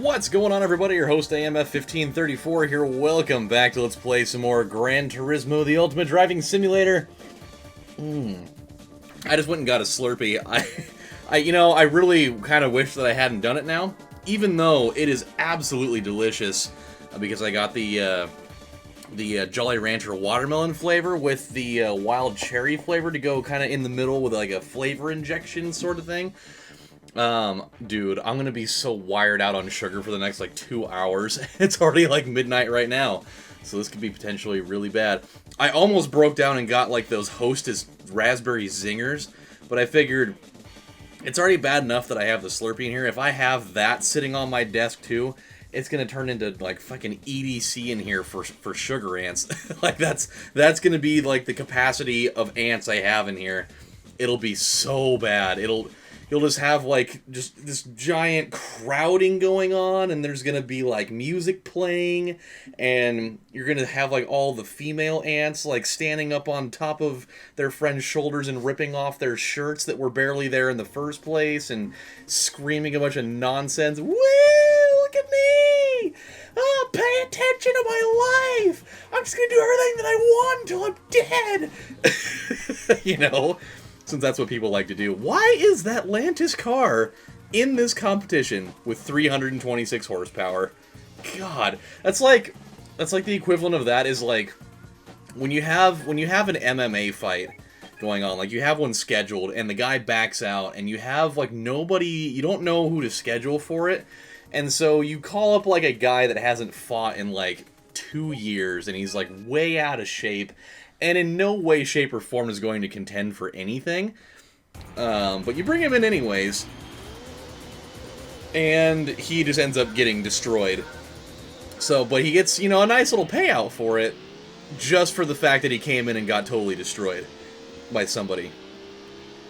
What's going on, everybody? Your host AMF1534 here. Welcome back to Let's Play some more Gran Turismo, the ultimate driving simulator. I just went and got a Slurpee. I really kind of wish that I hadn't done it now, even though it is absolutely delicious, because I got the Jolly Rancher watermelon flavor with the wild cherry flavor to go kind of in the middle with like a flavor injection sort of thing. Dude, I'm gonna be so wired out on sugar for the next, like, 2 hours. It's already, like, midnight right now, so this could be potentially really bad. I almost broke down and got, like, those Hostess raspberry zingers, but I figured it's already bad enough that I have the Slurpee in here. If I have that sitting on my desk, too, it's gonna turn into, like, fucking EDC in here for sugar ants. Like, that's gonna be, like, the capacity of ants I have in here. It'll be so bad. You'll just have, like, just this giant crowding going on, and there's gonna be, like, music playing, and you're gonna have, like, all the female ants, like, standing up on top of their friends' shoulders and ripping off their shirts that were barely there in the first place, and screaming a bunch of nonsense. Woo! Look at me! Oh, pay attention to my life! I'm just gonna do everything that I want until I'm dead! You know? Since that's what people like to do. Why is that Lantis car in this competition with 326 horsepower? God, that's like the equivalent of that is like when you have an MMA fight going on, like you have one scheduled and the guy backs out and you have like nobody, you don't know who to schedule for it, and so you call up like a guy that hasn't fought in like 2 years and he's like way out of shape, and in no way, shape, or form is going to contend for anything. But you bring him in anyways, and he just ends up getting destroyed. So, but he gets, you know, a nice little payout for it, just for the fact that he came in and got totally destroyed by somebody.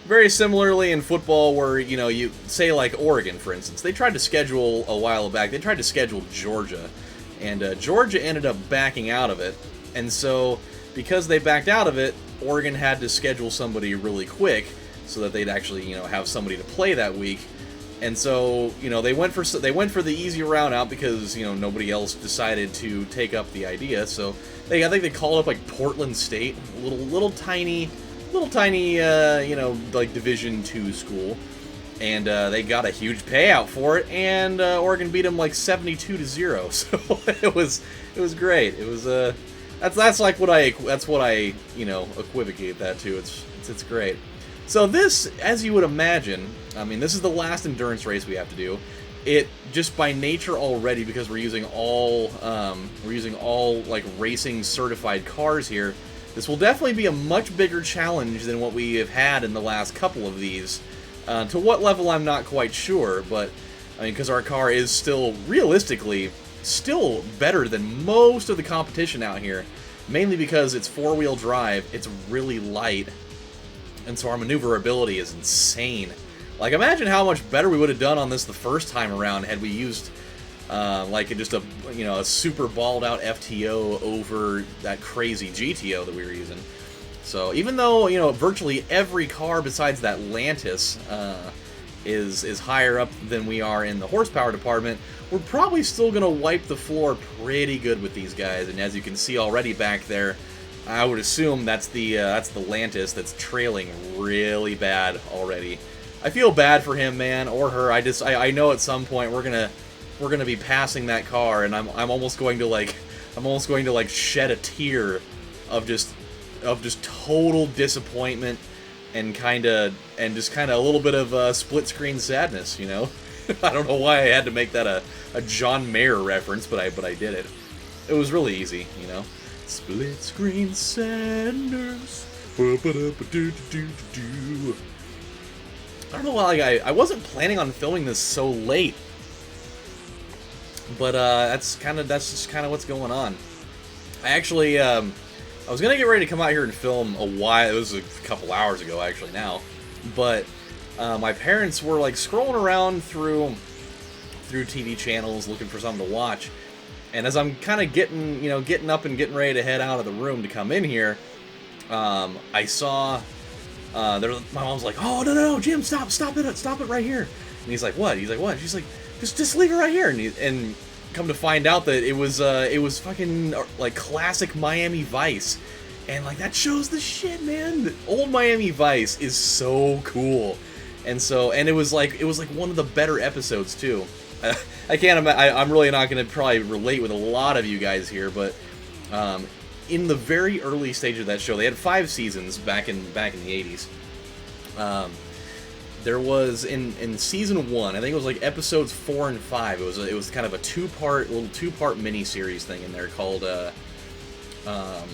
Very similarly in football, where, you know, you say like Oregon, for instance, they tried to schedule a while back, they tried to schedule Georgia, and Georgia ended up backing out of it, and so because they backed out of it, Oregon had to schedule somebody really quick so that they'd actually, you know, have somebody to play that week. And so, you know, they went for the easy route out because, you know, nobody else decided to take up the idea. So I think they called up like Portland State, little tiny, you know, like Division II school, and they got a huge payout for it. And Oregon beat them like 72-0. So it was great. It was That's what I you know, equivocate that to. It's great. So this, as you would imagine, I mean, this is the last endurance race we have to do. It just by nature already, because we're using all like racing certified cars here. This will definitely be a much bigger challenge than what we have had in the last couple of these. To what level, I'm not quite sure, but I mean, because our car is still realistically still better than most of the competition out here, mainly because it's four-wheel drive, it's really light, and so our maneuverability is insane. Like, imagine how much better we would have done on this the first time around had we used like just a, you know, a super balled out FTO over that crazy GTO that we were using. So even though, you know, virtually every car besides that Lantis is higher up than we are in the horsepower department, we're probably still going to wipe the floor pretty good with these guys. And as you can see already back there, I would assume that's the Lantis that's trailing really bad already. I feel bad for him, man, or her. I know at some point we're gonna be passing that car, and I'm almost going to like shed a tear of just total disappointment and just kind of a little bit of split screen sadness, you know. I don't know why I had to make that a John Mayer reference, but I did it. It was really easy, you know. Split screen sadness. I don't know why, like, I wasn't planning on filming this so late, but that's just kind of what's going on. I actually I was gonna get ready to come out here and film a while. It was a couple hours ago, actually, now, but my parents were like scrolling around through TV channels looking for something to watch, and as I'm kind of getting up and getting ready to head out of the room to come in here, I saw my mom's like, "Oh, no, Jim, stop it right here." And he's like, what? He's like, what? She's like, just leave it right here. And come to find out that it was fucking like classic Miami Vice. And like that shows the shit, man. The old Miami Vice is so cool. And it was like one of the better episodes too. I can't imagine. I'm really not going to probably relate with a lot of you guys here, but in the very early stage of that show, they had 5 seasons back in the 80s. There was in season 1, I think it was like episodes 4 and 5. It was kind of a little two-part mini series thing in there called oh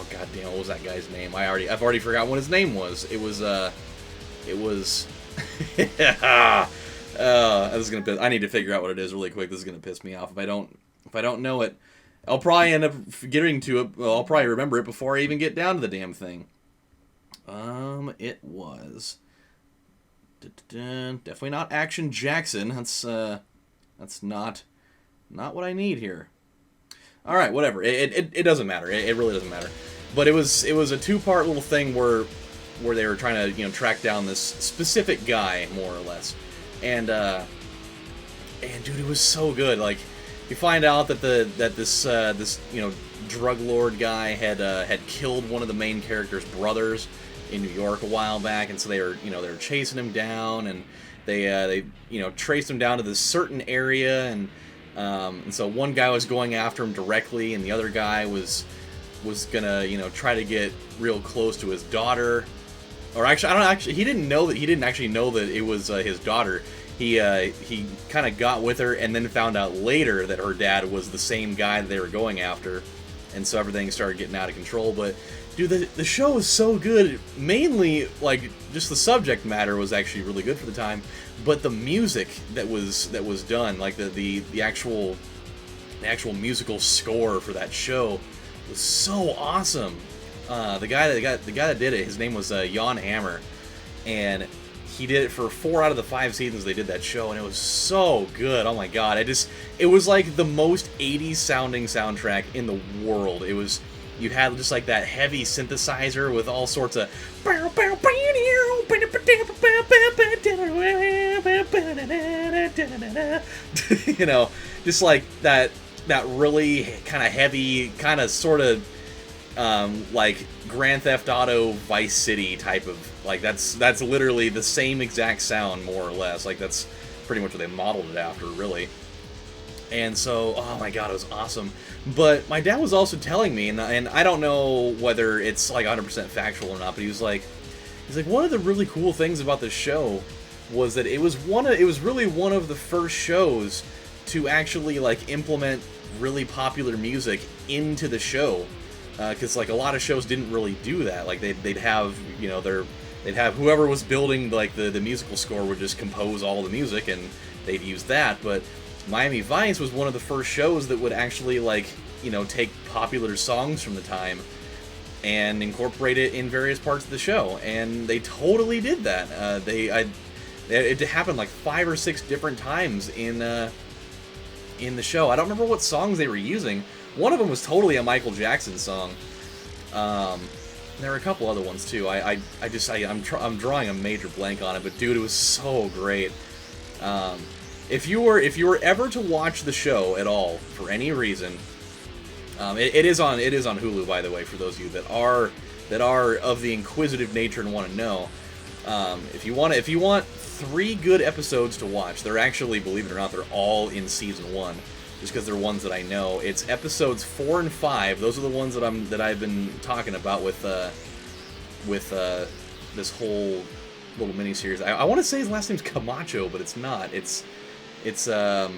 goddamn, what was that guy's name? I've already forgotten what his name was. It was yeah. I need to figure out what it is really quick. This is gonna piss me off if I don't know it. I'll probably end up getting to it. Well, I'll probably remember it before I even get down to the damn thing. It was definitely not Action Jackson. That's not what I need here. All right, whatever. It doesn't matter. It really doesn't matter. But it was a 2-part little thing where they were trying to track down this specific guy more or less, and dude, it was so good. Like you find out that this drug lord guy had killed one of the main character's brothers in New York a while back, and so they were chasing him down, and they traced him down to this certain area, and so one guy was going after him directly, and the other guy was gonna try to get real close to his daughter, or actually he didn't actually know that it was his daughter. He kind of got with her, and then found out later that her dad was the same guy that they were going after, and so everything started getting out of control. But dude, the show was so good. Mainly, like, just the subject matter was actually really good for the time, but the music that was done, like the actual musical score for that show, was so awesome. The guy that did it, his name was Jan Hammer, and he did it for 4 out of the 5 seasons they did that show, and it was so good. Oh my god, it was like the most 80s sounding soundtrack in the world. You had just like that heavy synthesizer with all sorts of just like that really kind of heavy, kind of sort of like Grand Theft Auto Vice City type of, like, that's literally the same exact sound, more or less. Like, that's pretty much what they modeled it after, really. And so, oh my god, it was awesome. But my dad was also telling me, and I don't know whether it's like 100% factual or not, but he's like, one of the really cool things about this show was that it was really one of the first shows to actually like implement really popular music into the show. Because like a lot of shows didn't really do that. Like they'd have whoever was building like the musical score would just compose all the music and they'd use that. But Miami Vice was one of the first shows that would actually like take popular songs from the time and incorporate it in various parts of the show, and they totally did that. It happened like 5 or 6 different times in the show. I don't remember what songs they were using. One of them was totally a Michael Jackson song. There were a couple other ones too. I'm drawing a major blank on it, but dude, it was so great. If you were ever to watch the show at all for any reason, it is on Hulu, by the way, for those of you that are of the inquisitive nature and want to know. If you want 3 good episodes to watch, they're actually, believe it or not, they're all in season 1. Just because they're ones that I know. It's episodes 4 and 5. Those are the ones that I've been talking about with this whole little mini series. I want to say his last name's Camacho, but it's not. It's god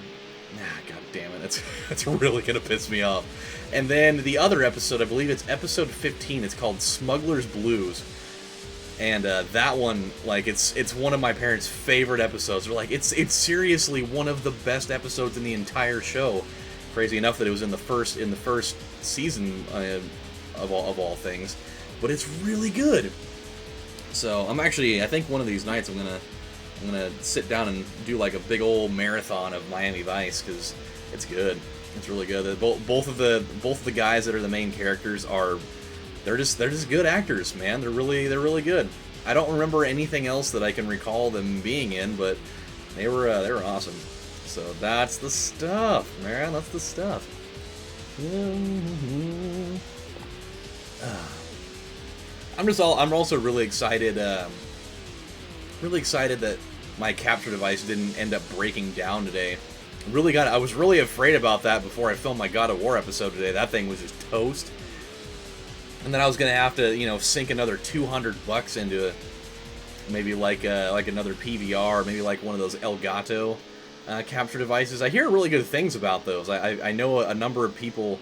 damn it. That's really gonna piss me off. And then the other episode, I believe it's episode 15. It's called Smuggler's Blues. And that one, like, it's one of my parents' favorite episodes. They're like, it's seriously one of the best episodes in the entire show. Crazy enough that it was in the first season of all things, but it's really good. So I think one of these nights I'm gonna sit down and do like a big old marathon of Miami Vice, because it's good. It's really good. Both of the guys that are the main characters they're just good actors, man. They're really good. I don't remember anything else that I can recall them being in, but They were awesome. So that's the stuff, man. That's the stuff. I'm also really excited. Really excited that my capture device didn't end up breaking down today. I was really afraid about that before I filmed my God of War episode today. That thing was just toast. And then I was gonna have to, you know, sink another $200 into it. Maybe like another PVR, maybe like one of those Elgato capture devices. I hear really good things about those. I know a number of people,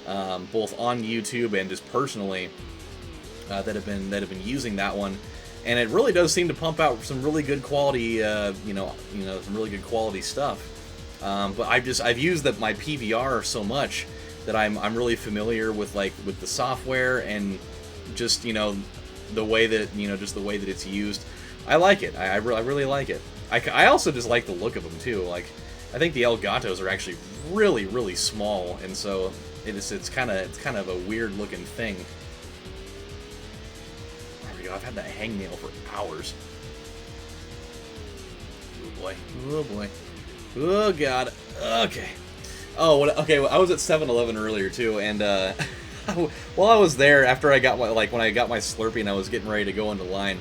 both on YouTube and just personally, that have been using that one, and it really does seem to pump out some really good quality, some really good quality stuff. But I've used my PVR so much that I'm really familiar with the software and just the way that it's used. I like it. I really like it. I also just like the look of them too. Like, I think the Elgatos are actually really, really small, and so it's kind of a weird looking thing. There we go. I've had that hangnail for hours. Oh boy. Oh boy. Oh god. Okay. Oh, okay. Well, I was at 7-Eleven earlier too, and while I was there, after I got when I got my Slurpee and I was getting ready to go into line,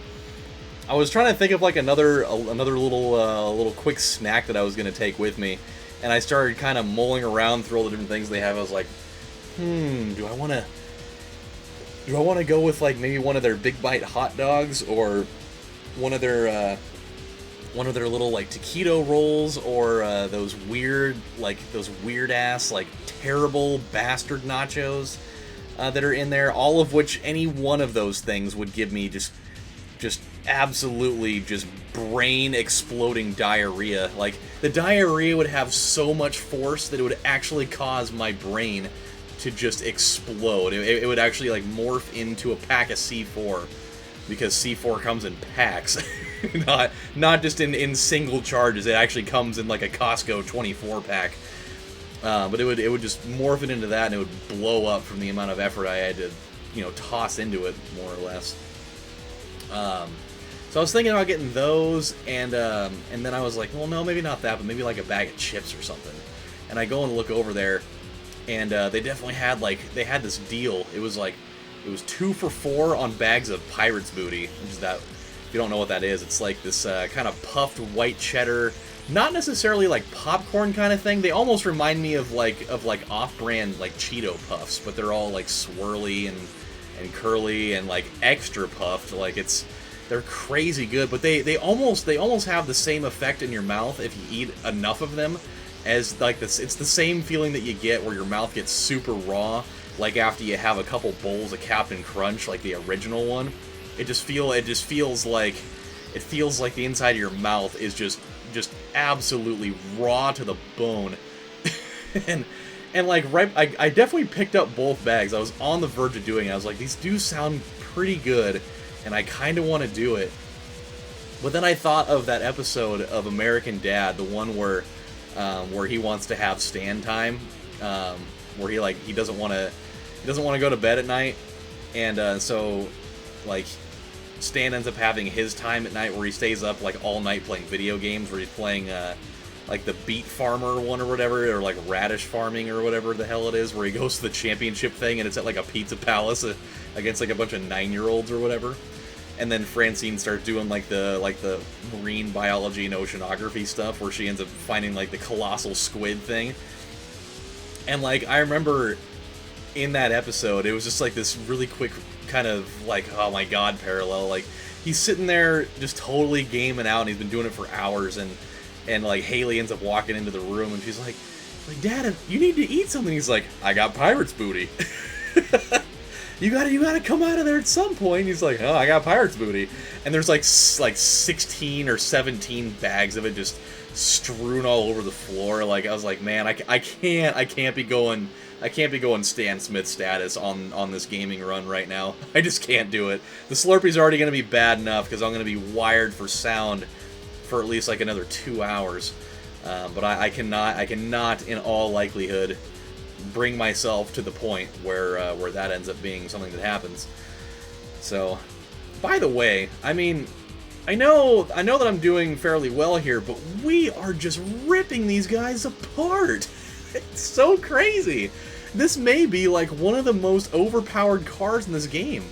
I was trying to think of like another little quick snack that I was gonna take with me, and I started kind of mulling around through all the different things they have. I was like, do I want to go with like maybe one of their Big Bite hot dogs, or one of their little like taquito rolls, or those weird ass like terrible bastard nachos that are in there, all of which any one of those things would give me just absolutely just brain exploding diarrhea. Like, the diarrhea would have so much force that it would actually cause my brain to just explode. It would actually like morph into a pack of C4, because C4 comes in packs. not just in single charges. It actually comes in like a Costco 24 pack. But it would just morph it into that, and it would blow up from the amount of effort I had to, toss into it, more or less. So I was thinking about getting those, and then I was like, well, no, maybe not that, but maybe like a bag of chips or something. And I go and look over there, and they definitely had this deal. It was 2 for $4 on bags of Pirate's Booty, which is that. If you don't know what that is, it's like this kind of puffed white cheddar, not necessarily like popcorn kind of thing. They almost remind me of like off-brand like Cheeto puffs, but they're all like swirly and curly and like extra puffed. Like, they're crazy good, but they almost have the same effect in your mouth if you eat enough of them, as like this. It's the same feeling that you get where your mouth gets super raw, like after you have a couple bowls of Captain Crunch, like the original one. It just feels like the inside of your mouth is just absolutely raw to the bone. and like I definitely picked up both bags. I was on the verge of doing it. I was like, these do sound pretty good, and I kind of want to do it. But then I thought of that episode of American Dad, the one where he wants to have stand time, where he doesn't want to go to bed at night, and so like Stan ends up having his time at night where he stays up like all night playing video games, where he's playing like the Beet Farmer one or whatever, or like Radish Farming or whatever the hell it is, where he goes to the championship thing and it's at like a pizza palace against like a bunch of 9-year-olds or whatever. And then Francine starts doing like the marine biology and oceanography stuff, where she ends up finding like the colossal squid thing. And like, I remember in that episode, it was just like this really quick kind of like, oh my god, parallel. Like, he's sitting there just totally gaming out, and he's been doing it for hours, and like Haley ends up walking into the room, and she's like, Dad, you need to eat something. He's like, I got Pirate's Booty. you gotta come out of there at some point. He's like, oh, I got Pirate's Booty. And there's like 16 or 17 bags of it just strewn all over the floor. Like, I was like, man, I can't be going Stan Smith status on this gaming run right now. I just can't do it. The Slurpee's already going to be bad enough because I'm going to be wired for sound for at least like another 2 hours. But I cannot in all likelihood bring myself to the point where that ends up being something that happens. So, by the way, I mean, I know that I'm doing fairly well here, but we are just ripping these guys apart. It's so crazy. This may be like one of the most overpowered cars in this game.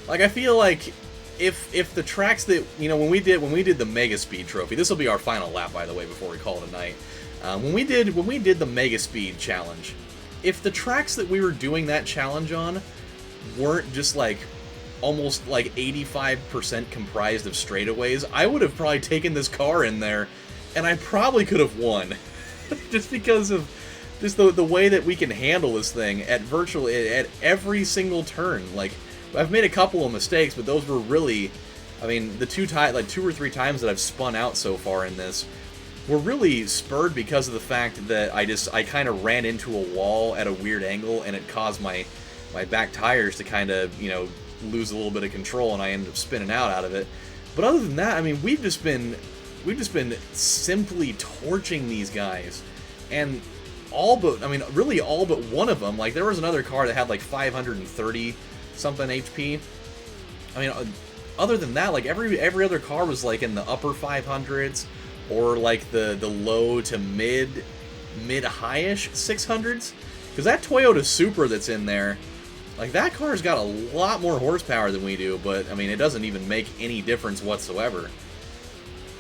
Like, I feel like if the tracks that, you know, when we did the Mega Speed trophy, this will be our final lap, by the way, before we call it a night. When we did the Mega Speed challenge, if the tracks that we were doing that challenge on weren't just like almost like 85% comprised of straightaways, I would have probably taken this car in there, and I probably could have won, just because of just the way that we can handle this thing at virtually at every single turn. Like, I've made a couple of mistakes, but those were really, I mean, the two or three times that I've spun out so far in this were really spurred because of the fact that I kind of ran into a wall at a weird angle, and it caused my back tires to kind of, you know, lose a little bit of control, and I ended up spinning out of it. But other than that, I mean, we've just been simply torching these guys, and really all but one of them. Like, there was another car that had like 530 something HP. I mean, other than that, like every other car was like in the upper 500s, or like the low to mid highish 600s. Because that Toyota Supra that's in there, like, that car's got a lot more horsepower than we do, but I mean, it doesn't even make any difference whatsoever,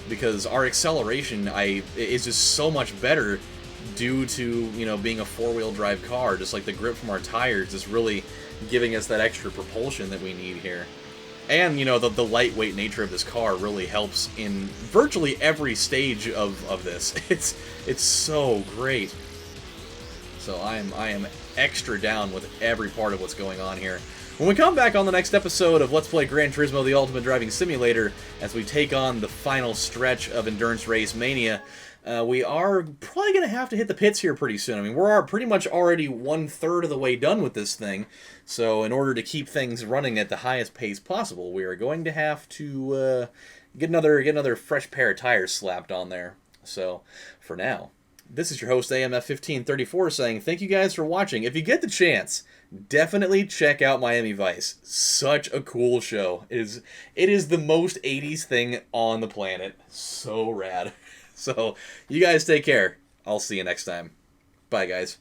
because our acceleration is just so much better due to, you know, being a four-wheel drive car. Just like the grip from our tires is really giving us that extra propulsion that we need here. And, you know, the lightweight nature of this car really helps in virtually every stage of this. It's so great. So I am extra down with every part of what's going on here. When we come back on the next episode of Let's Play Gran Turismo, the Ultimate Driving Simulator, as we take on the final stretch of Endurance Race Mania, we are probably going to have to hit the pits here pretty soon. I mean, we're pretty much already 1/3 of the way done with this thing, so in order to keep things running at the highest pace possible, we are going to have to get another fresh pair of tires slapped on there. So, for now, this is your host, AMF1534, saying thank you guys for watching. If you get the chance, definitely check out Miami Vice. Such a cool show. It is the most 80s thing on the planet. So rad. So, you guys take care. I'll see you next time. Bye, guys.